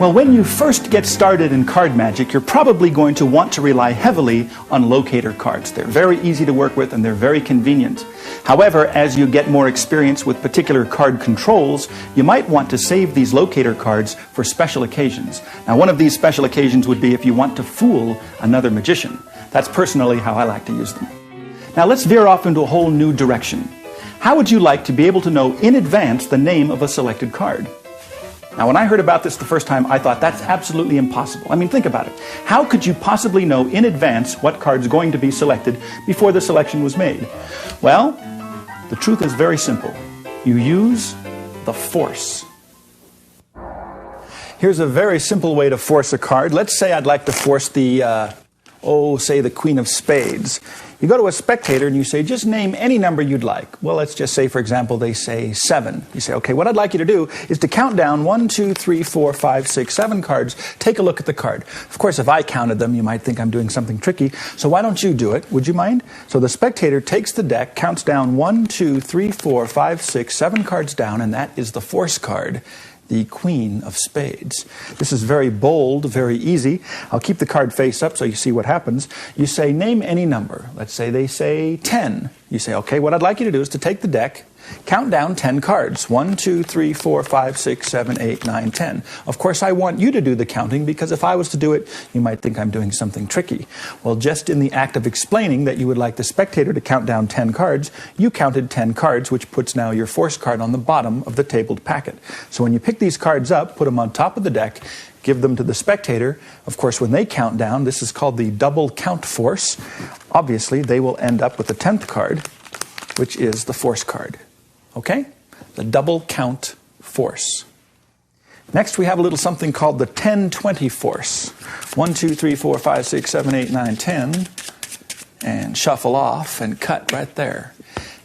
Well, when you first get started in card magic, you're probably going to want to rely heavily on locator cards. They're very easy to work with and they're very convenient. However, as you get more experience with particular card controls, you might want to save these locator cards for special occasions. Now, one of these special occasions would be if you want to fool another magician. That's personally how I like to use them. Now, let's veer off into a whole new direction. How would you like to be able to know in advance the name of a selected card? Now, when I heard about this the first time, I thought that's absolutely impossible. I mean, think about it. How could you possibly know in advance what card's going to be selected before the selection was made? Well, the truth is very simple. You use the force. Here's a very simple way to force a card. Let's say I'd like to force the, say the Queen of Spades. You go to a spectator and you say, just name any number you'd like. Well, let's just say, for example, they say 7. You say, okay, what I'd like you to do is to count down 1, 2, 3, 4, 5, 6, 7 cards. Take a look at the card. Of course, if I counted them, you might think I'm doing something tricky. So why don't you do it? Would you mind? So the spectator takes the deck, counts down 1, 2, 3, 4, 5, 6, 7 cards down, and that is the force card, the Queen of Spades. This is very bold, very easy. I'll keep the card face up so you see what happens. You say, name any number. Let's say they say 10. You say, okay, what I'd like you to do is to take the deck, count down 10 cards. 1, 2, 3, 4, 5, 6, 7, 8, 9, 10. Of course, I want you to do the counting because if I was to do it, you might think I'm doing something tricky. Well, just in the act of explaining that you would like the spectator to count down 10 cards, you counted 10 cards, which puts now your force card on the bottom of the tabled packet. So when you pick these cards up, put them on top of the deck, give them to the spectator. Of course, when they count down, this is called the double count force. Obviously, they will end up with the 10th card, which is the force card. Okay? The double count force. Next, we have a little something called the 10-20 force. 1, 2, 3, 4, 5, 6, 7, 8, 9, 10. And shuffle off and cut right there.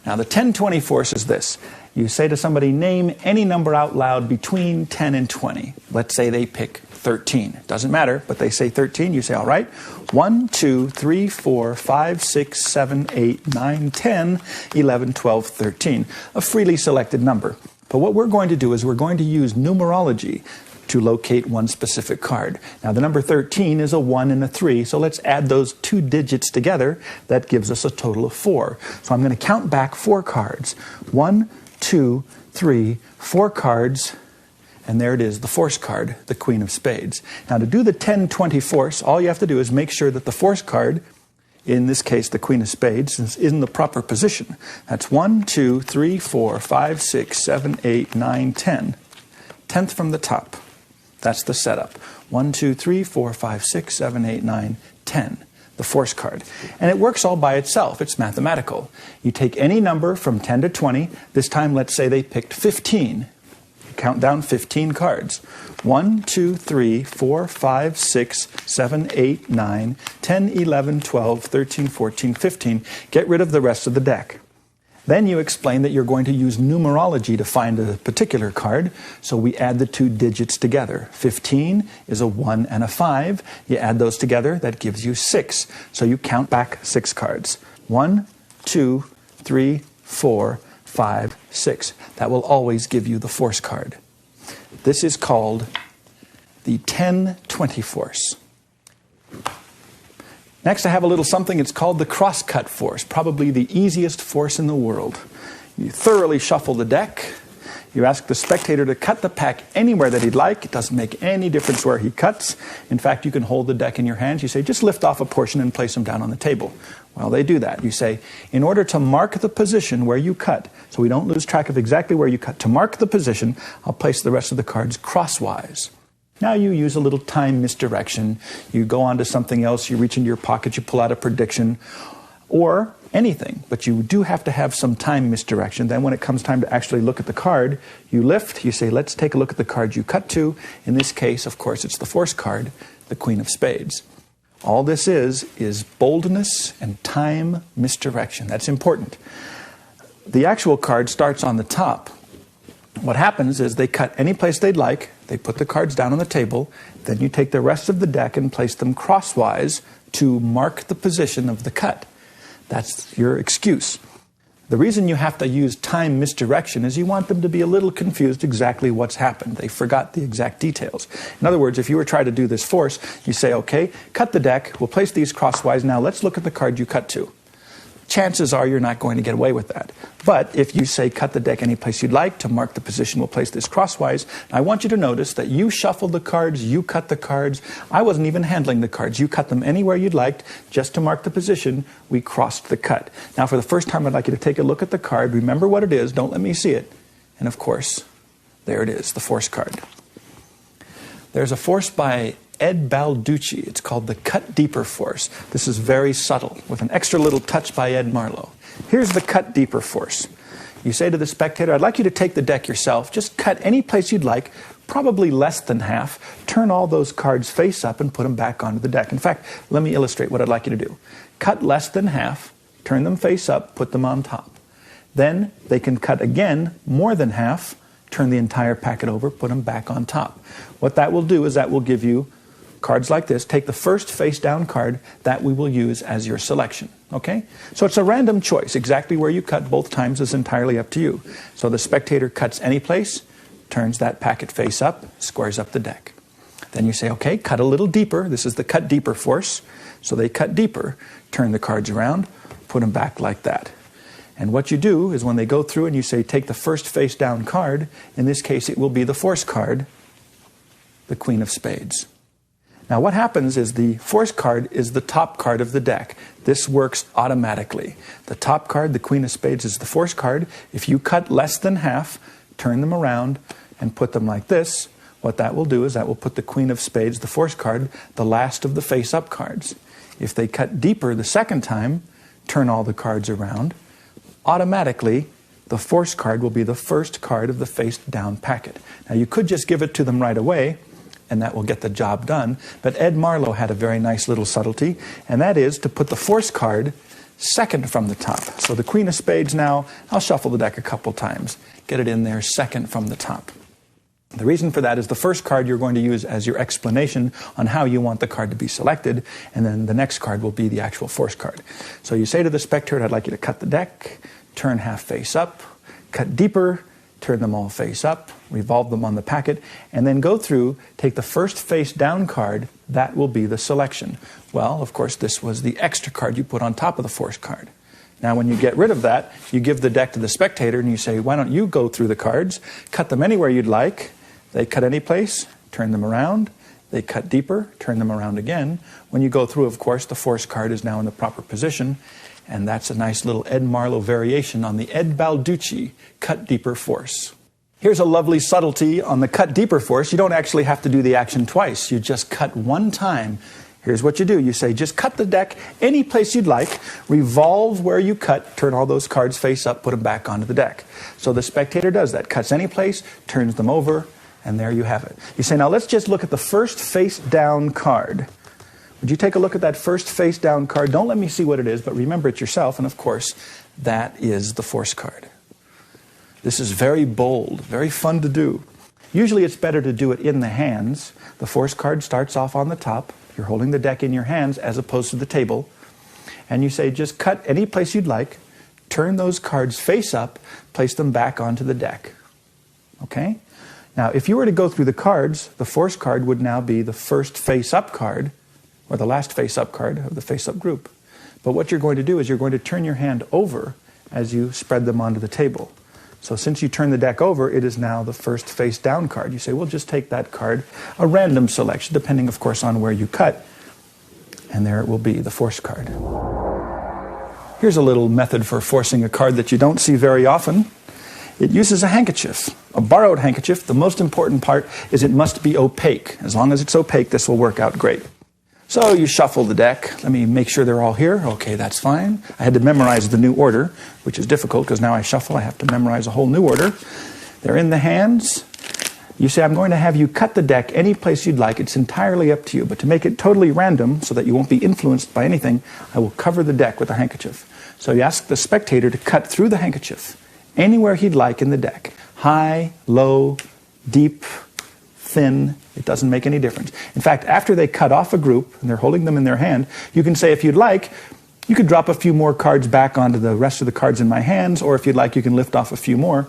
Now, the 10-20 force is this. You say to somebody, name any number out loud between 10 and 20. Let's say they pick 13. Doesn't matter, but they say 13. You say, all right, 1, 2, 3, 4, 5, 6, 7, 8, 9, 10, 11, 12, 13. A freely selected number. But what we're going to do is we're going to use numerology to locate one specific card. Now, the number 13 is a 1 and a 3, so let's add those two digits together. That gives us a total of 4. So I'm going to count back 4 cards. 1, 2, 3, 4 cards, and there it is, the force card, the Queen of Spades. Now, to do the 10-20 force, all you have to do is make sure that the force card, in this case the Queen of Spades, is in the proper position. That's 1, 2, 3, 4, 5, 6, 7, 8, 9, 10. 10th from the top. That's the setup. 1, 2, 3, 4, 5, 6, 7, 8, 9, 10. The force card. And it works all by itself. It's mathematical. You take any number from 10 to 20. This time, let's say they picked 15. You count down 15 cards. 1, 2, 3, 4, 5, 6, 7, 8, 9, 10, 11, 12, 13, 14, 15. Get rid of the rest of the deck. Then you explain that you're going to use numerology to find a particular card, so we add the two digits together. 15 is a 1 and a 5. You add those together, that gives you 6. So you count back 6 cards. 1, 2, 3, 4, 5, 6. That will always give you the force card. This is called the 10-20 force. Next, I have a little something. It's called the cross-cut force, probably the easiest force in the world. You thoroughly shuffle the deck. You ask the spectator to cut the pack anywhere that he'd like. It doesn't make any difference where he cuts. In fact, you can hold the deck in your hands. You say, just lift off a portion and place them down on the table. Well, they do that. You say, in order to mark the position where you cut, so we don't lose track of exactly where you cut, to mark the position, I'll place the rest of the cards crosswise. Now you use a little time misdirection. You go on to something else, you reach into your pocket, you pull out a prediction, or anything. But you do have to have some time misdirection. Then when it comes time to actually look at the card, you lift, you say, let's take a look at the card you cut to. In this case, of course, it's the force card, the Queen of Spades. All this is boldness and time misdirection. That's important. The actual card starts on the top. What happens is they cut any place they'd like, they put the cards down on the table, then you take the rest of the deck and place them crosswise to mark the position of the cut. That's your excuse. The reason you have to use time misdirection is you want them to be a little confused exactly what's happened. They forgot the exact details. In other words, if you were trying to do this force, you say, okay, cut the deck, we'll place these crosswise, now let's look at the card you cut to. Chances are you're not going to get away with that. But if you say cut the deck any place you'd like, to mark the position, we'll place this crosswise. I want you to notice that you shuffled the cards, you cut the cards. I wasn't even handling the cards. You cut them anywhere you'd liked. Just to mark the position, we crossed the cut. Now for the first time, I'd like you to take a look at the card. Remember what it is. Don't let me see it. And of course, there it is, the force card. There's a force by Ed Balducci. It's called the cut deeper force. This is very subtle, with an extra little touch by Ed Marlowe. Here's the cut deeper force. You say to the spectator, I'd like you to take the deck yourself. Just cut any place you'd like, probably less than half. Turn all those cards face up and put them back onto the deck. In fact, let me illustrate what I'd like you to do. Cut less than half, turn them face up, put them on top. Then they can cut again more than half, turn the entire packet over, put them back on top. What that will do is that will give you cards like this. Take the first face down card that we will use as your selection. Okay? So it's a random choice. Exactly where you cut both times is entirely up to you. So the spectator cuts any place, turns that packet face up, squares up the deck. Then you say, okay, cut a little deeper. This is the cut deeper force. So they cut deeper, turn the cards around, put them back like that. And what you do is when they go through and you say take the first face down card, in this case it will be the force card, the Queen of Spades. Now what happens is the force card is the top card of the deck. This works automatically. The top card, the Queen of Spades, is the force card. If you cut less than half, turn them around and put them like this, what that will do is that will put the Queen of Spades, the force card, the last of the face-up cards. If they cut deeper the second time, turn all the cards around, automatically the force card will be the first card of the face-down packet. Now you could just give it to them right away, and that will get the job done. But Ed Marlowe had a very nice little subtlety, and that is to put the force card second from the top. So the Queen of Spades now, I'll shuffle the deck a couple times, get it in there second from the top. The reason for that is the first card you're going to use as your explanation on how you want the card to be selected, and then the next card will be the actual force card. So you say to the spectator, I'd like you to cut the deck, turn half face up, cut deeper, turn them all face up, revolve them on the packet, and then go through, take the first face down card, that will be the selection. Well, of course, this was the extra card you put on top of the force card. Now, when you get rid of that, you give the deck to the spectator and you say, why don't you go through the cards, cut them anywhere you'd like. They cut any place, turn them around. They cut deeper, turn them around again. When you go through, of course, the force card is now in the proper position. And that's a nice little Ed Marlowe variation on the Ed Balducci cut deeper force. Here's a lovely subtlety on the cut deeper force. You don't actually have to do the action twice. You just cut one time. Here's what you do. You say, just cut the deck any place you'd like, revolve where you cut, turn all those cards face up, put them back onto the deck. So the spectator does that, cuts any place, turns them over, and there you have it. You say, now let's just look at the first face down card. Would you take a look at that first face down card? Don't let me see what it is, but remember it yourself. And of course, that is the force card. This is very bold, very fun to do. Usually it's better to do it in the hands. The force card starts off on the top. You're holding the deck in your hands as opposed to the table. And you say, just cut any place you'd like, turn those cards face up, place them back onto the deck. Okay? Now, if you were to go through the cards, the force card would now be the first face-up card, or the last face-up card of the face-up group. But what you're going to do is you're going to turn your hand over as you spread them onto the table. So since you turn the deck over, it is now the first face-down card. You say, we'll just take that card, a random selection, depending, of course, on where you cut. And there it will be, the force card. Here's a little method for forcing a card that you don't see very often. It uses a handkerchief, a borrowed handkerchief. The most important part is it must be opaque. As long as it's opaque, this will work out great. So you shuffle the deck. Let me make sure they're all here. Okay, that's fine. I had to memorize the new order, which is difficult because now I shuffle. I have to memorize a whole new order. They're in the hands. You say, I'm going to have you cut the deck any place you'd like. It's entirely up to you. But to make it totally random so that you won't be influenced by anything, I will cover the deck with a handkerchief. So you ask the spectator to cut through the handkerchief anywhere he'd like in the deck. High, low, deep, thin. It doesn't make any difference. In fact, after they cut off a group and they're holding them in their hand, you can say, if you'd like, You could drop a few more cards back onto the rest of the cards in my hands, or if you'd like, you can lift off a few more.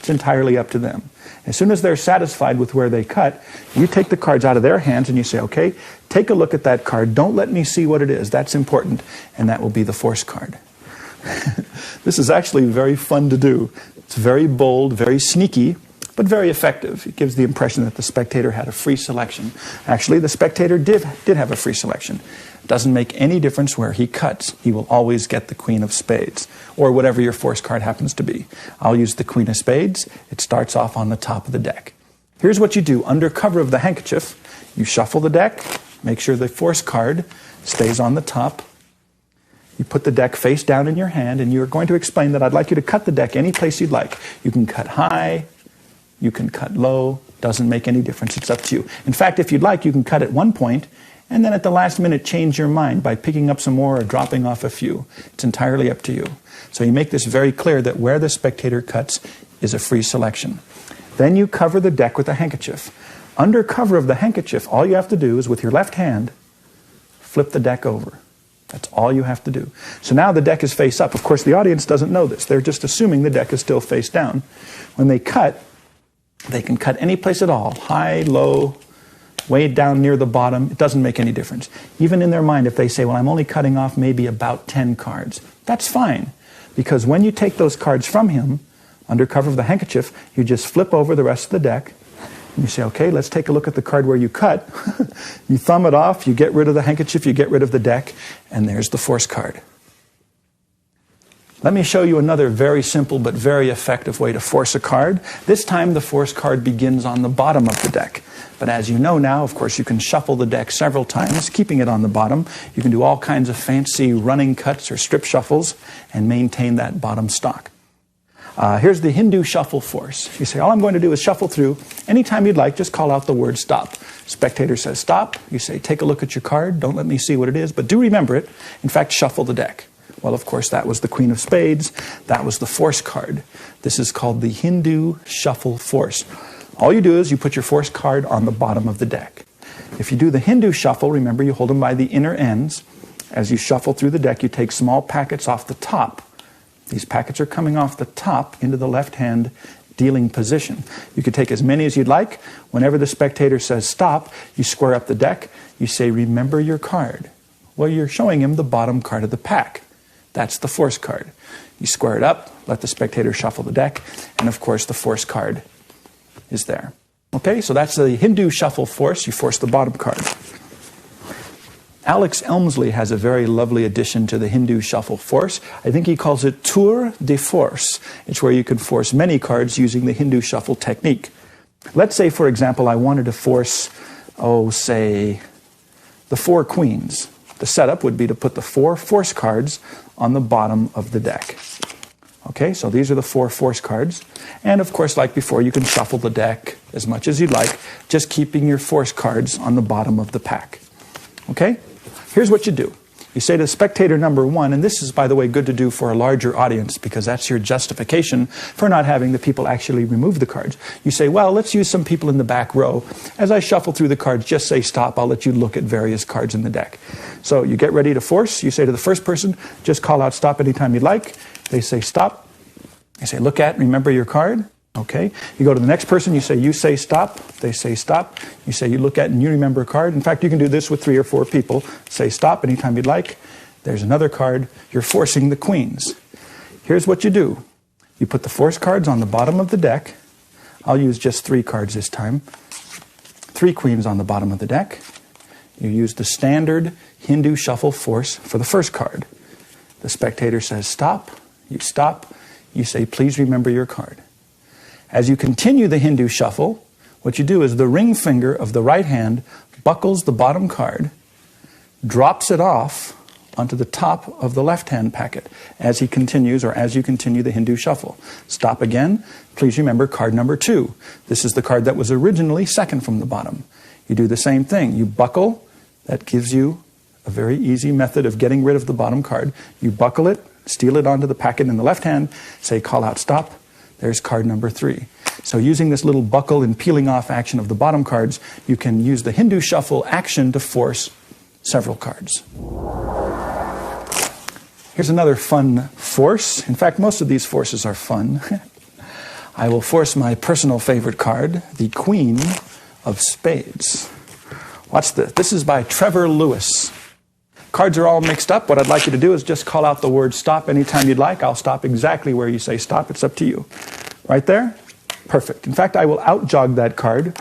It's entirely up to them. As soon as they're satisfied with where they cut, you take the cards out of their hands and you say, okay, take a look at that card. Don't let me see what it is. That's important. And that will be the force card. This is actually very fun to do. It's very bold, very sneaky, but very effective. It gives the impression that the spectator had a free selection. Actually, the spectator did have a free selection. It doesn't make any difference where he cuts. He will always get the queen of spades, or whatever your force card happens to be. I'll use the queen of spades. It starts off on the top of the deck. Here's what you do. Under cover of the handkerchief, you shuffle the deck, make sure the force card stays on the top. You put the deck face down in your hand, and you're going to explain that I'd like you to cut the deck any place you'd like. You can cut high, you can cut low, doesn't make any difference, it's up to you. In fact, if you'd like, you can cut at one point, and then at the last minute change your mind by picking up some more or dropping off a few. It's entirely up to you. So you make this very clear that where the spectator cuts is a free selection. Then you cover the deck with a handkerchief. Under cover of the handkerchief, all you have to do is with your left hand, flip the deck over. That's all you have to do. So now the deck is face up. Of course, the audience doesn't know this. They're just assuming the deck is still face down. When they cut, they can cut any place at all, high, low, way down near the bottom. It doesn't make any difference. Even in their mind, if they say, well, I'm only cutting off maybe about 10 cards, that's fine. Because when you take those cards from him, under cover of the handkerchief, you just flip over the rest of the deck. And you say, okay, let's take a look at the card where you cut. You thumb it off, you get rid of the handkerchief, you get rid of the deck, and there's the force card. Let me show you another very simple but very effective way to force a card. This time the force card begins on the bottom of the deck. But as you know now, of course, you can shuffle the deck several times, keeping it on the bottom. You can do all kinds of fancy running cuts or strip shuffles and maintain that bottom stock. Here's the Hindu shuffle force. You say, all I'm going to do is shuffle through. Anytime you'd like, just call out the word stop. Spectator says stop. You say, take a look at your card. Don't let me see what it is, but do remember it. In fact, shuffle the deck. Well, of course, that was the queen of spades. That was the force card. This is called the Hindu shuffle force. All you do is you put your force card on the bottom of the deck. If you do the Hindu shuffle, remember you hold them by the inner ends. As you shuffle through the deck, you take small packets off the top. These packets are coming off the top into the left hand dealing position. You could take as many as you'd like. Whenever the spectator says stop, you square up the deck. You say, remember your card. Well, you're showing him the bottom card of the pack. That's the force card. You square it up, let the spectator shuffle the deck, and of course the force card is there. Okay, so that's the Hindu shuffle force. You force the bottom card. Alex Elmsley has a very lovely addition to the Hindu shuffle force. I think he calls it tour de force. It's where you can force many cards using the Hindu shuffle technique. Let's say, for example, I wanted to force, say, the 4 queens. The setup would be to put the 4 force cards on the bottom of the deck. Okay, so these are the 4 force cards. And of course, like before, you can shuffle the deck as much as you'd like, just keeping your force cards on the bottom of the pack. Okay? Here's what you do. You say to spectator number 1, and this is, by the way, good to do for a larger audience because that's your justification for not having the people actually remove the cards. You say, well, let's use some people in the back row. As I shuffle through the cards, just say stop. I'll let you look at various cards in the deck. So you get ready to force. You say to the first person, just call out stop anytime you'd like. They say stop. You say, look at, remember your card. Okay. You go to the next person, you say stop. They say stop. You say you look at and you remember a card. In fact, you can do this with 3 or 4 people. Say stop anytime you'd like. There's another card. You're forcing the queens. Here's what you do. You put the force cards on the bottom of the deck. I'll use just 3 cards this time. 3 queens on the bottom of the deck. You use the standard Hindu shuffle force for the first card. The spectator says stop. You stop. You say, please remember your card. As you continue the Hindu shuffle, what you do is the ring finger of the right hand buckles the bottom card, drops it off onto the top of the left hand packet as he continues or as you continue the Hindu shuffle. Stop again. Please remember card number 2. This is the card that was originally second from the bottom. You do the same thing. You buckle. That gives you a very easy method of getting rid of the bottom card. You buckle it, steal it onto the packet in the left hand, say call out stop. There's card number 3. So using this little buckle and peeling off action of the bottom cards, you can use the Hindu shuffle action to force several cards. Here's another fun force. In fact, most of these forces are fun. I will force my personal favorite card, the Queen of Spades. Watch this. This is by Trevor Lewis. Cards are all mixed up. What I'd like you to do is just call out the word stop anytime you'd like. I'll stop exactly where you say stop. It's up to you. Right there? Perfect. In fact, I will out-jog that card.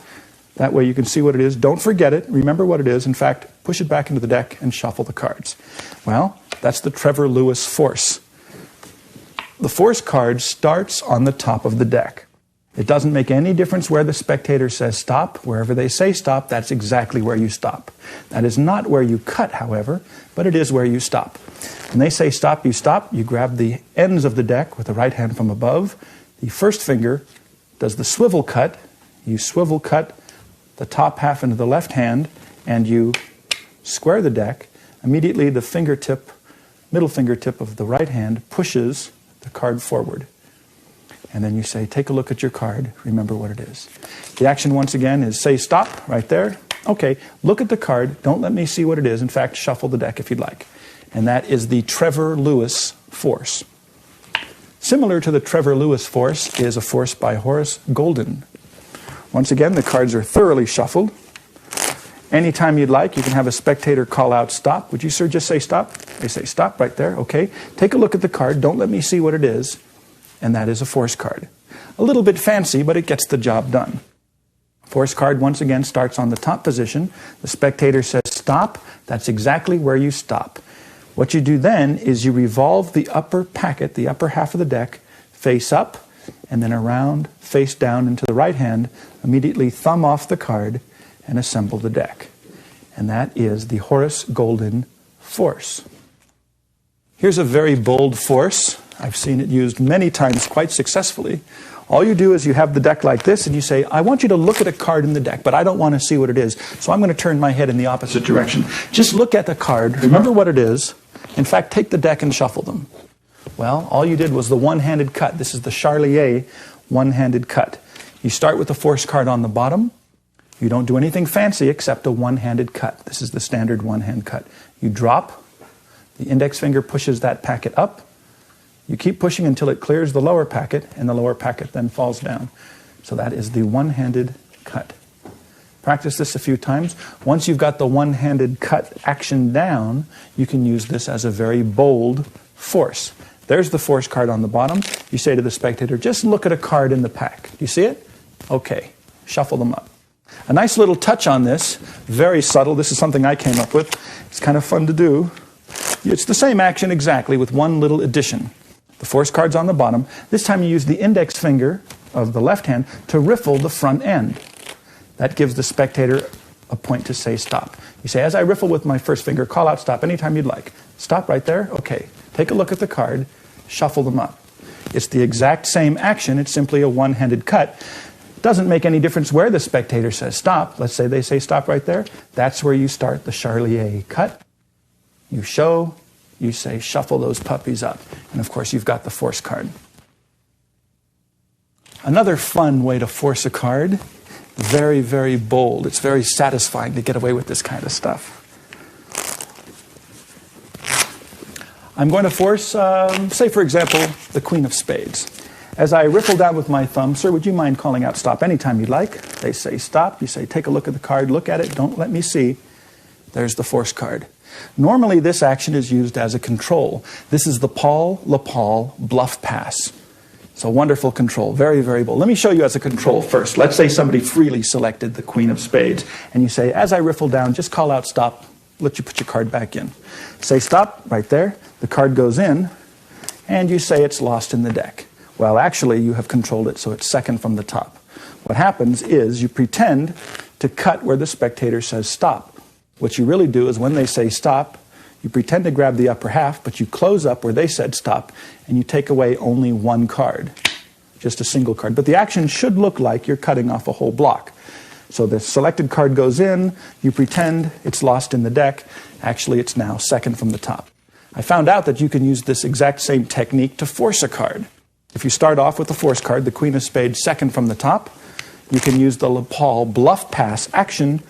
That way you can see what it is. Don't forget it. Remember what it is. In fact, push it back into the deck and shuffle the cards. Well, that's the Trevor Lewis force. The force card starts on the top of the deck. It doesn't make any difference where the spectator says stop. Wherever they say stop, that's exactly where you stop. That is not where you cut, however, but it is where you stop. When they say stop. You grab the ends of the deck with the right hand from above. The first finger does the swivel cut. You swivel cut the top half into the left hand, and you square the deck. Immediately, the fingertip, middle fingertip of the right hand pushes the card forward. And then you say, take a look at your card. Remember what it is. The action, once again, is say stop right there. Okay, look at the card. Don't let me see what it is. In fact, shuffle the deck if you'd like. And that is the Trevor Lewis force. Similar to the Trevor Lewis force is a force by Horace Golden. Once again, the cards are thoroughly shuffled. Anytime you'd like, you can have a spectator call out stop. Would you, sir, just say stop? They say stop right there. Okay. Take a look at the card. Don't let me see what it is. And that is a force card. A little bit fancy, but it gets the job done. Force card, once again, starts on the top position. The spectator says stop. That's exactly where you stop. What you do then is you revolve the upper packet, the upper half of the deck, face up, and then around, face down into the right hand, immediately thumb off the card, and assemble the deck. And that is the Horace Golden force. Here's a very bold force. I've seen it used many times quite successfully. All you do is you have the deck like this, and you say, I want you to look at a card in the deck, but I don't want to see what it is, so I'm going to turn my head in the opposite direction. Just look at the card, remember what it is. In fact, take the deck and shuffle them. Well, all you did was the one-handed cut. This is the Charlier one-handed cut. You start with the force card on the bottom. You don't do anything fancy except a one-handed cut. This is the standard one-hand cut. You drop. The index finger pushes that packet up. You keep pushing until it clears the lower packet, and the lower packet then falls down. So that is the one-handed cut. Practice this a few times. Once you've got the one-handed cut action down, you can use this as a very bold force. There's the force card on the bottom. You say to the spectator, just look at a card in the pack. Do you see it? Okay. Shuffle them up. A nice little touch on this, very subtle. This is something I came up with. It's kind of fun to do. It's the same action exactly with one little addition. The force card's on the bottom. This time you use the index finger of the left hand to riffle the front end. That gives the spectator a point to say stop. You say, as I riffle with my first finger, call out stop anytime you'd like. Stop right there? Okay. Take a look at the card. Shuffle them up. It's the exact same action. It's simply a one-handed cut. Doesn't make any difference where the spectator says stop. Let's say they say stop right there. That's where you start the Charlier cut. You show, you say shuffle those puppies up. And of course, you've got the force card. Another fun way to force a card, very, very bold. It's very satisfying to get away with this kind of stuff. I'm going to force, say for example, the Queen of Spades. As I riffle down with my thumb, sir, would you mind calling out stop anytime you'd like? They say stop. You say take a look at the card, look at it, don't let me see. There's the force card. Normally this action is used as a control. This is the Paul bluff pass. It's a wonderful control, very, very bold. Let me show you as a control first. Let's say somebody freely selected the Queen of Spades, and you say, as I riffle down, just call out stop, let you put your card back in. Say stop, right there. The card goes in, and you say it's lost in the deck. Well, actually, you have controlled it, so it's second from the top. What happens is you pretend to cut where the spectator says stop. What you really do is when they say stop, you pretend to grab the upper half, but you close up where they said stop, and you take away only one card, just a single card. But the action should look like you're cutting off a whole block. So the selected card goes in, you pretend it's lost in the deck. Actually, it's now second from the top. I found out that you can use this exact same technique to force a card. If you start off with the force card, the Queen of Spades second from the top, you can use the Paul bluff pass action,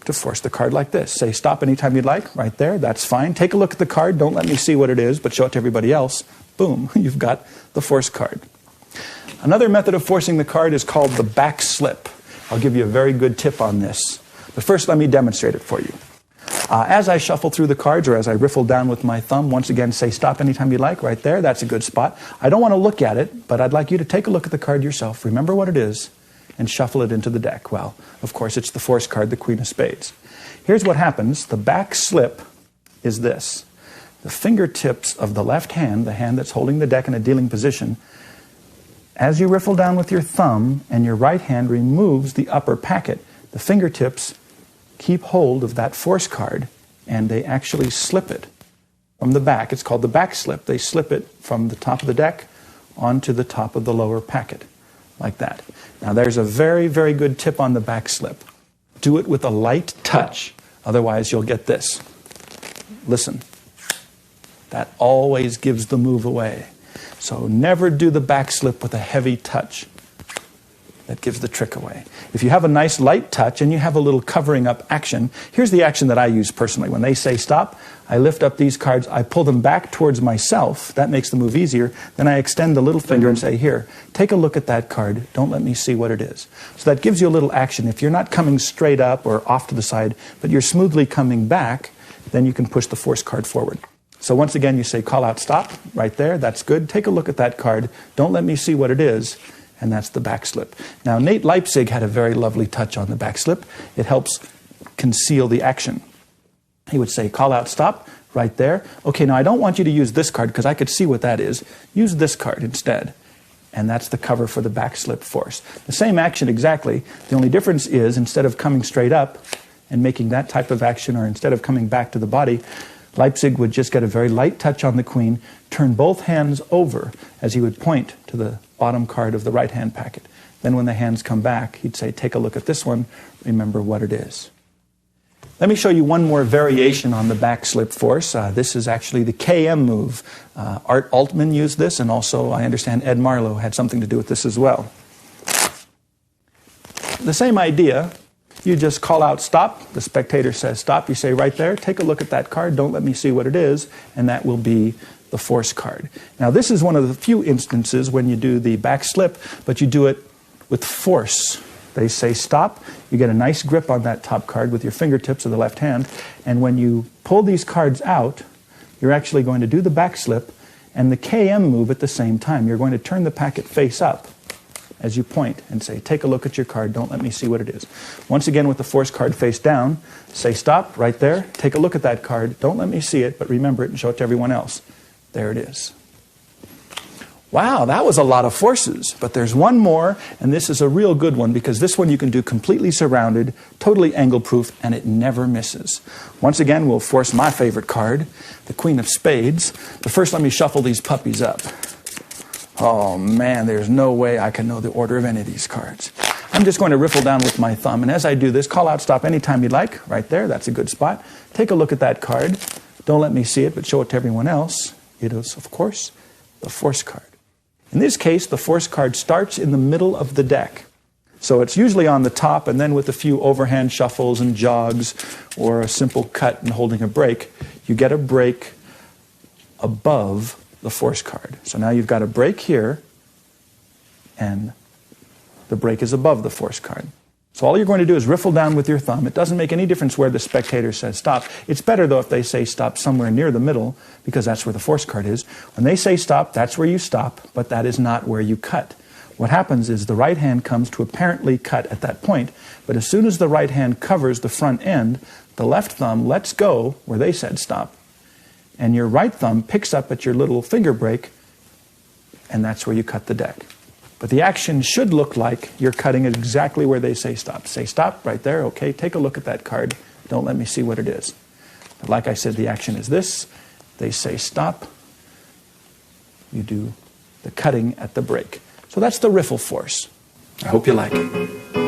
to force the card like this. Say stop anytime you'd like, right there, that's fine. Take a look at the card, don't let me see what it is, but show it to everybody else. Boom, you've got the force card. Another method of forcing the card is called the back slip. I'll give you a very good tip on this. But first, let me demonstrate it for you. As I shuffle through the cards, or as I riffle down with my thumb, once again, say stop anytime you like, right there, that's a good spot. I don't want to look at it, but I'd like you to take a look at the card yourself, remember what it is, and shuffle it into the deck. Well, of course, it's the force card, the Queen of Spades. Here's what happens. The back slip is this. The fingertips of the left hand, the hand that's holding the deck in a dealing position, as you riffle down with your thumb and your right hand removes the upper packet, the fingertips keep hold of that force card and they actually slip it from the back. It's called the back slip. They slip it from the top of the deck onto the top of the lower packet, like that. Now there's a very, very good tip on the back slip. Do it with a light touch, otherwise you'll get this. Listen. That always gives the move away. So never do the back slip with a heavy touch. That gives the trick away. If you have a nice light touch and you have a little covering up action, here's the action that I use personally. When they say stop, I lift up these cards, I pull them back towards myself. That makes the move easier. Then I extend the little finger and say, here, take a look at that card. Don't let me see what it is. So that gives you a little action. If you're not coming straight up or off to the side, but you're smoothly coming back, then you can push the force card forward. So once again, you say call out stop, right there, that's good. Take a look at that card. Don't let me see what it is. And that's the back slip. Now, Nate Leipzig had a very lovely touch on the back slip. It helps conceal the action. He would say, call out stop, right there. Okay, now I don't want you to use this card because I could see what that is. Use this card instead. And that's the cover for the back slip force. The same action exactly. The only difference is instead of coming straight up and making that type of action, or instead of coming back to the body, Leipzig would just get a very light touch on the queen, turn both hands over as he would point to the bottom card of the right hand packet. Then when the hands come back, he'd say, take a look at this one, remember what it is. Let me show you one more variation on the back slip force. This is actually the KM move. Art Altman used this, and also I understand Ed Marlowe had something to do with this as well. The same idea. You just call out stop. The spectator says stop. You say right there, take a look at that card. Don't let me see what it is. And that will be the force card. Now this is one of the few instances when you do the back slip, but you do it with force. They say stop. You get a nice grip on that top card with your fingertips of the left hand. And when you pull these cards out, you're actually going to do the back slip and the KM move at the same time. You're going to turn the packet face up as you point and say, take a look at your card, don't let me see what it is. Once again, with the force card face down, say stop, right there, take a look at that card, don't let me see it, but remember it and show it to everyone else. There it is. Wow, that was a lot of forces, but there's one more, and this is a real good one, because this one you can do completely surrounded, totally angle-proof, and it never misses. Once again, we'll force my favorite card, the Queen of Spades, but first let me shuffle these puppies up. Oh man, there's no way I can know the order of any of these cards. I'm just going to riffle down with my thumb, and as I do this, call out stop anytime you'd like, right there, that's a good spot. Take a look at that card. Don't let me see it, but show it to everyone else. It is, of course, the force card. In this case, the force card starts in the middle of the deck. So it's usually on the top, and then with a few overhand shuffles and jogs, or a simple cut and holding a break, you get a break above the force card. So now you've got a break here, and the break is above the force card. So all you're going to do is riffle down with your thumb. It doesn't make any difference where the spectator says stop. It's better, though, if they say stop somewhere near the middle, because that's where the force card is. When they say stop, that's where you stop, but that is not where you cut. What happens is the right hand comes to apparently cut at that point, but as soon as the right hand covers the front end, the left thumb lets go where they said stop, and your right thumb picks up at your little finger break, and that's where you cut the deck. But the action should look like you're cutting it exactly where they say stop. Say stop, right there, okay, take a look at that card. Don't let me see what it is. But like I said, the action is this. They say stop. You do the cutting at the break. So that's the riffle force. I hope you like it.